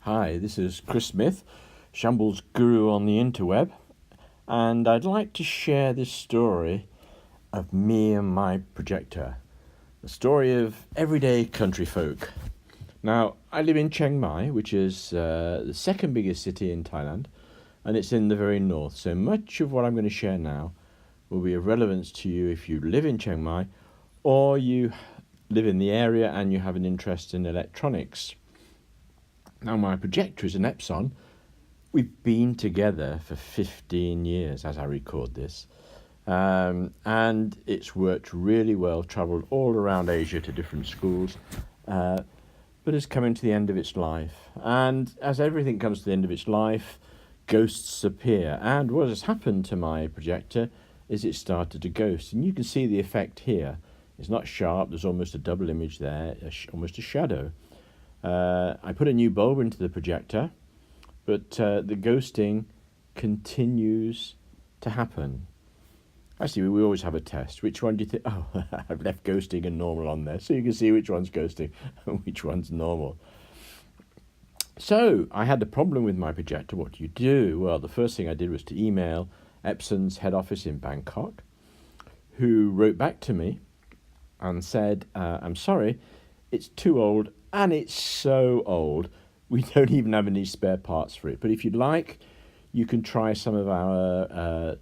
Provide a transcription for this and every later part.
Hi, this is Chris Smith, Shamblesguru on the interweb, and I'd like to share this story of me and my projector, the story of everyday country folk. Now, I live in Chiangmai, which is the second biggest city in Thailand, and it's in the very north, so much of what I'm going to share now will be of relevance to you if you live in Chiangmai or you live in the area and you have an interest in electronics. Now, my projector is an Epson. We've been together for 15 years as I record this. And it's worked really well, travelled all around Asia to different schools, but is coming to the end of its life. And as everything comes to the end of its life, ghosts appear. And what has happened to my projector is it started to ghost. And you can see the effect here. It's not sharp, there's almost a double image there, almost a shadow. I put a new bulb into the projector, but the ghosting continues to happen. Actually, we always have a test. Which one do you think? Oh, I've left ghosting and normal on there, so you can see which one's ghosting and which one's normal. So I had a problem with my projector. What do you do? Well, the first thing I did was to email Epson's head office in Bangkok, who wrote back to me and said, I'm sorry, it's too old. And it's so old, we don't even have any spare parts for it. But if you'd like, you can try some of our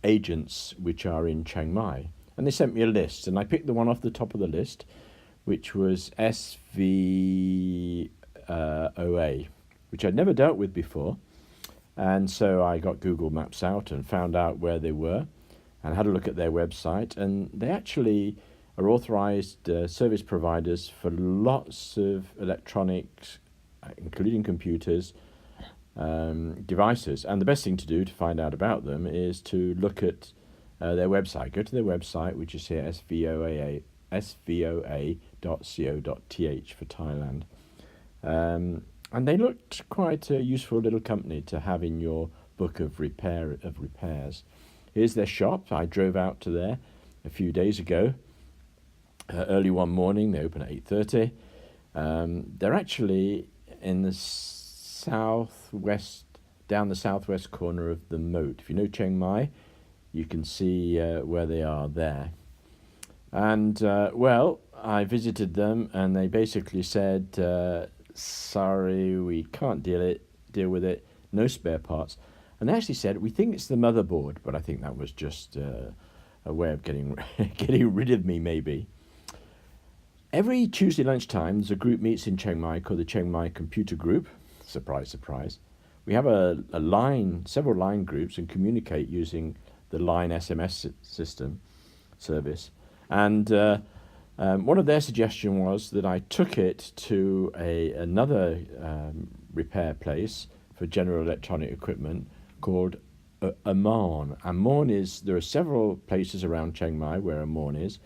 agents which are in Chiangmai. And they sent me a list, and I picked the one off the top of the list, which was SVOA, which I'd never dealt with before. And so I got Google Maps out and found out where they were and had a look at their website. And they actually are authorized service providers for lots of electronics, including computers, devices. And the best thing to do to find out about them is to look at their website. Go to their website, which is here, svoa.co.th for Thailand. And they looked quite a useful little company to have in your book of repairs. Here's their shop. I drove out to there a few days ago. Early one morning, they open at 8:30. They're actually in the southwest, down the southwest corner of the moat. If you know Chiang Mai, you can see where they are there. And well, I visited them, and they basically said, "Sorry, we can't deal with it. No spare parts." And they actually said, "We think it's the motherboard," but I think that was just a way of getting rid of me, maybe. Every Tuesday lunchtime, there's a group meets in Chiang Mai called the Chiang Mai Computer Group. Surprise, surprise. We have several line groups, and communicate using the line SMS service. And one of their suggestions was that I took it to another repair place for general electronic equipment called Amon. Amon there are several places around Chiang Mai where Amon is.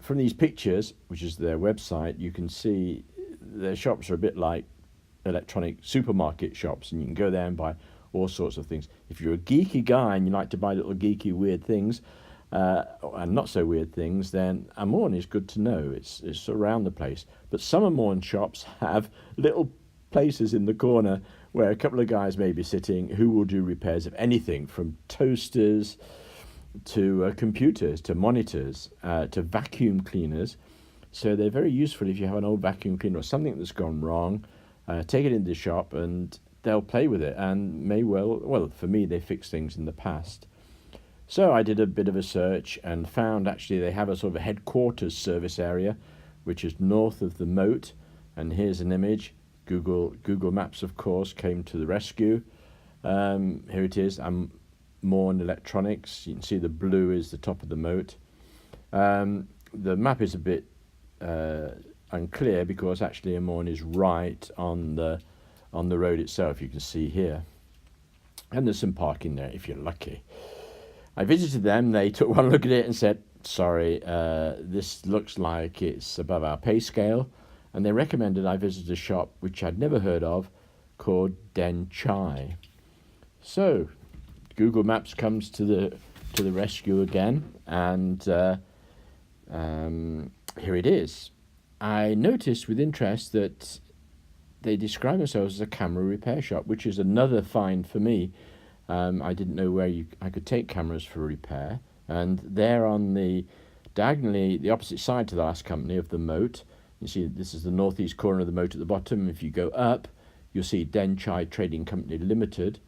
From these pictures, which is their website, you can see their shops are a bit like electronic supermarket shops, and you can go there and buy all sorts of things. If you're a geeky guy and you like to buy little geeky weird things, and not so weird things, then Amon is good to know. It's around the place. But some Amon shops have little places in the corner where a couple of guys may be sitting who will do repairs of anything from toasters to computers, to monitors, to vacuum cleaners. So they're very useful if you have an old vacuum cleaner or something that's gone wrong. Take it into the shop and they'll play with it, and well, for me, they fixed things in the past. So I did a bit of a search and found actually they have a sort of a headquarters service area, which is north of the moat. And here's an image. Google Maps, of course, came to the rescue. Here it is. I'm Morn Electronics. You can see the blue is the top of the moat. The map is a bit unclear because actually Morn is right on the road itself. You can see here, and there's some parking there if you're lucky. I visited them. They took one look at it and said, "Sorry, this looks like it's above our pay scale," and they recommended I visit a shop which I'd never heard of called Den Chai. So Google Maps comes to the rescue again, and here it is. I noticed with interest that they describe themselves as a camera repair shop, which is another find for me. I didn't know where I could take cameras for repair. And they're on diagonally, the opposite side to the last company of the moat. You see, this is the northeast corner of the moat at the bottom. If you go up, you'll see Den Chai Trading Company Limited.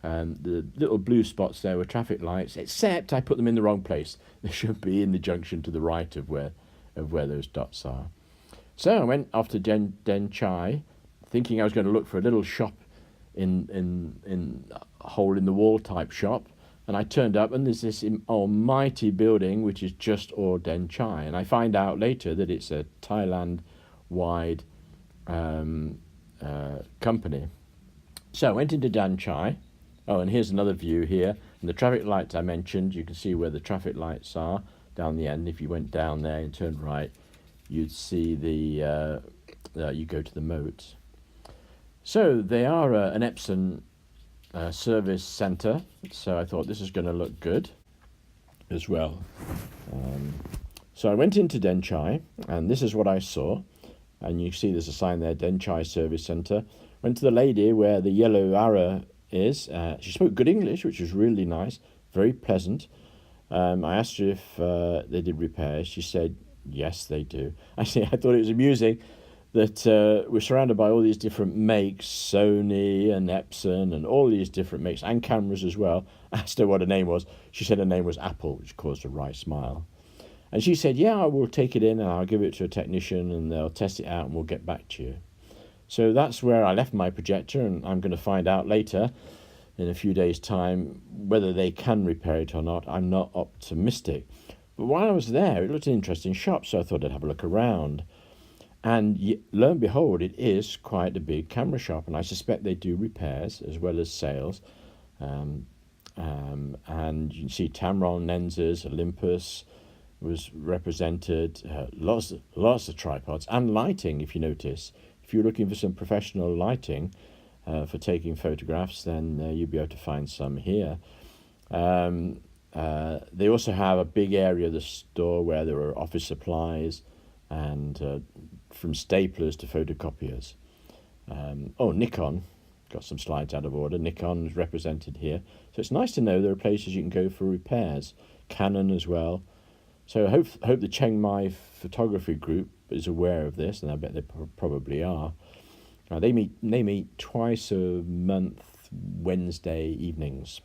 The little blue spots there were traffic lights, except I put them in the wrong place. They should be in the junction to the right of where those dots are. So I went off to Den Chai, thinking I was going to look for a little shop in a hole in the wall type shop, and I turned up and there's this almighty building which is just Den Chai, and I find out later that it's a Thailand-wide company. So I went into Den Chai. Oh, and here's another view here. And the traffic lights I mentioned, you can see where the traffic lights are down the end. If you went down there and turned right, you'd see you go to the moat. So they are an Epson service centre, so I thought this is going to look good as well. So I went into Den Chai, and this is what I saw. And you see there's a sign there, Den Chai Service Centre. Went to the lady where the yellow arrow is. She spoke good English, which was really nice, very pleasant. I asked her if they did repairs. She said, yes, they do. Actually, I thought it was amusing that we're surrounded by all these different makes, Sony and Epson and all these different makes, and cameras as well. I asked her what her name was. She said her name was Apple, which caused a wry smile. And she said, yeah, I will take it in and I'll give it to a technician and they'll test it out and we'll get back to you. So that's where I left my projector, and I'm going to find out later in a few days' time whether they can repair it or not. I'm not optimistic. But while I was there, it looked an interesting shop, so I thought I'd have a look around. And lo and behold, it is quite a big camera shop, and I suspect they do repairs as well as sales. And you can see Tamron lenses, Olympus was represented, lots of tripods, and lighting, if you notice. If you're looking for some professional lighting for taking photographs, then you'll be able to find some here. They also have a big area of the store where there are office supplies and from staplers to photocopiers. Nikon, got some slides out of order. Nikon is represented here. So it's nice to know there are places you can go for repairs. Canon as well. So I hope the Chiangmai photography group is aware of this, and I bet they probably are. They meet twice a month, Wednesday evenings.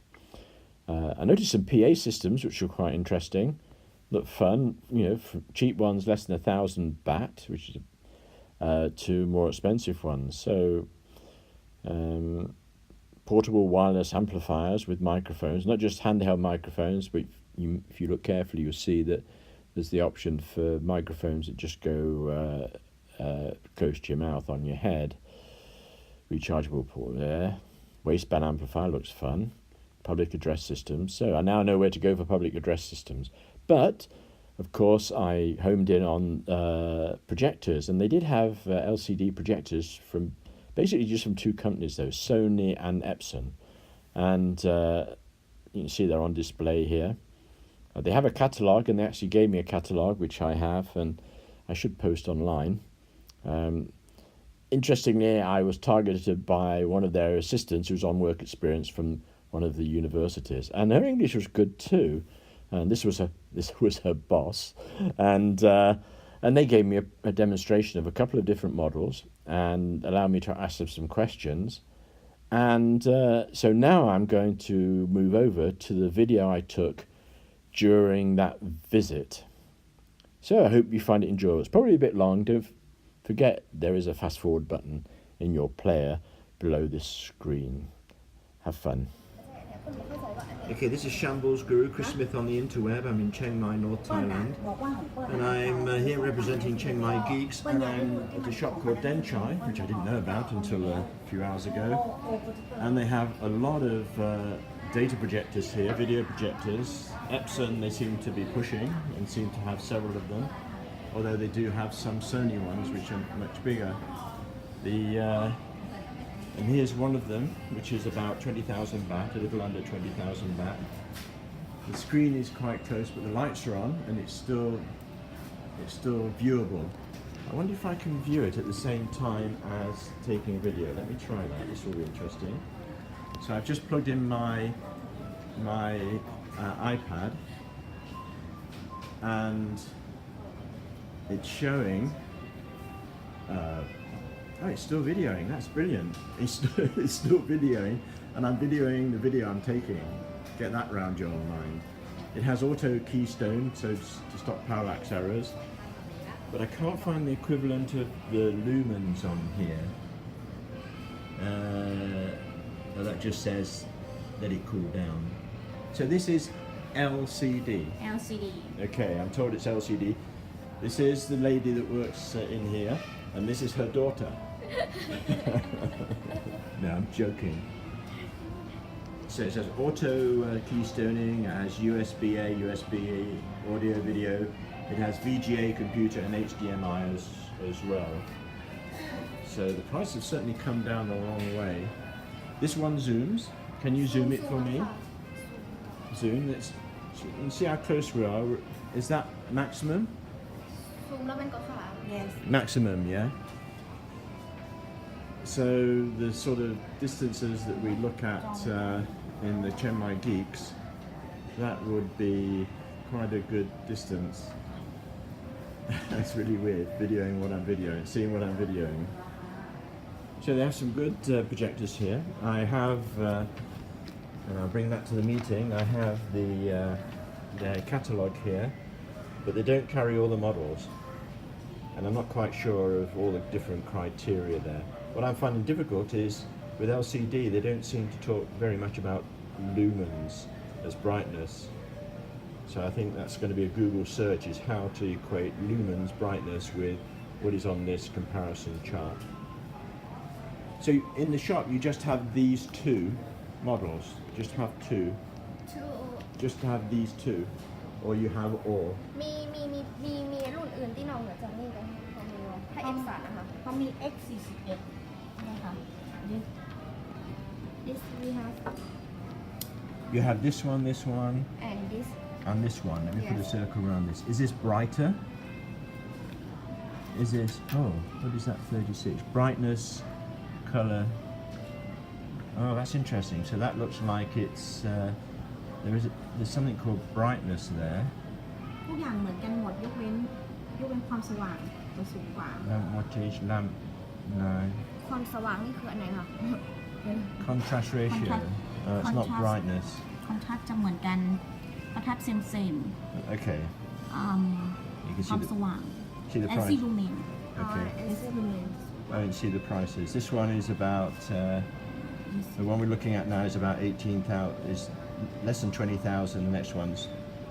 I noticed some PA systems which were quite interesting, look fun. Cheap ones less than 1,000 baht, which is to more expensive ones. So portable wireless amplifiers with microphones, not just handheld microphones, but if you look carefully, you'll see that there's the option for microphones that just go close to your mouth on your head. Rechargeable port there. Waistband amplifier looks fun. Public address systems. So I now know where to go for public address systems. But, of course, I homed in on projectors, and they did have LCD projectors from just from two companies, though, Sony and Epson. And you can see they're on display here. They have a catalogue, and they actually gave me a catalogue, which I have, and I should post online. Interestingly, I was targeted by one of their assistants who's on work experience from one of the universities, and her English was good too. And this was her boss, and they gave me a demonstration of a couple of different models and allowed me to ask them some questions. And so now I'm going to move over to the video I took during that visit. So I hope you find it enjoyable. It's probably a bit long. Don't forget there is a fast forward button in your player below this screen. Have fun. Okay, this is Shamblesguru, Chris Smith on the interweb. I'm in Chiangmai, North Thailand, and I'm here representing Chiangmai Geeks, and I'm at a shop called Den Chai, which I didn't know about until a few hours ago. And they have a lot of data projectors here, video projectors. Epson they seem to be pushing and seem to have several of them, although they do have some Sony ones which are much bigger. And here's one of them, which is about 20,000 baht, a little under 20,000 baht. The screen is quite close, but the lights are on, and it's still viewable. I wonder if I can view it at the same time as taking a video. Let me try that. This will be interesting. So I've just plugged in my iPad, and it's showing. Oh, it's still videoing. That's brilliant. It's still videoing, and I'm videoing the video I'm taking. Get that round your mind. It has auto keystone, so to stop parallax errors. But I can't find the equivalent of the lumens on here. Well, that just says let it cool down. So this is LCD. LCD. Okay, I'm told it's LCD. This is the lady that works in here, and this is her daughter. No, I'm joking. So it says auto keystoning, it has USB-A, USB audio video. It has VGA computer and HDMI as well. So the price has certainly come down a long way. This one zooms. Can you zoom it for me? Zoom. Let's see how close we are. Is that maximum? Yes. Maximum, yeah. So the sort of distances that we look at in the Chiangmai Geeks, that would be quite a good distance. It's really weird videoing what I'm videoing, seeing what I'm videoing. So they have some good projectors here. I have, and I'll bring that to the meeting, I have their catalogue here, but they don't carry all the models. And I'm not quite sure of all the different criteria there. What I'm finding difficult is, with LCD, they don't seem to talk very much about lumens as brightness. So I think that's going to be a Google search, is how to equate lumens brightness with what is on this comparison chart. So in the shop you just have these two models, just have two. Just have these two, or you have all. มีรุ่นอื่นที่น้องเหนือจากนี้ไหมเขามีว่าถ้า X3 นะคะ เขามี X41 นะคะ this we have You have this one, and this and this one. Let me put a Yes. circle around this. Is this brighter? Is this, oh, what is that 36? Brightness, color. Oh, that's interesting. So that looks like it's, there's something called brightness there. ทุกอย่างเหมือนกันหมดยกเว้นความสว่างตัวสูงกว่า Wattage, lamp, no. ความสว่างนี่คืออันไหนคะ Contrast ratio. It's not Contrast. brightness. คอนทราสต์จะเหมือนกันประทัดเซม Okay. You can ความ see สว่าง the และ price. ซีลูเมน Okay. it's lumens I don't see the prices. This one is about, the one we're looking at now is about 18,000, is less than 20,000. The next one's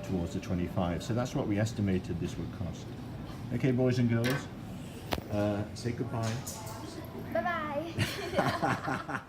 towards the 25. So that's what we estimated this would cost. Okay, boys and girls, say goodbye. bye bye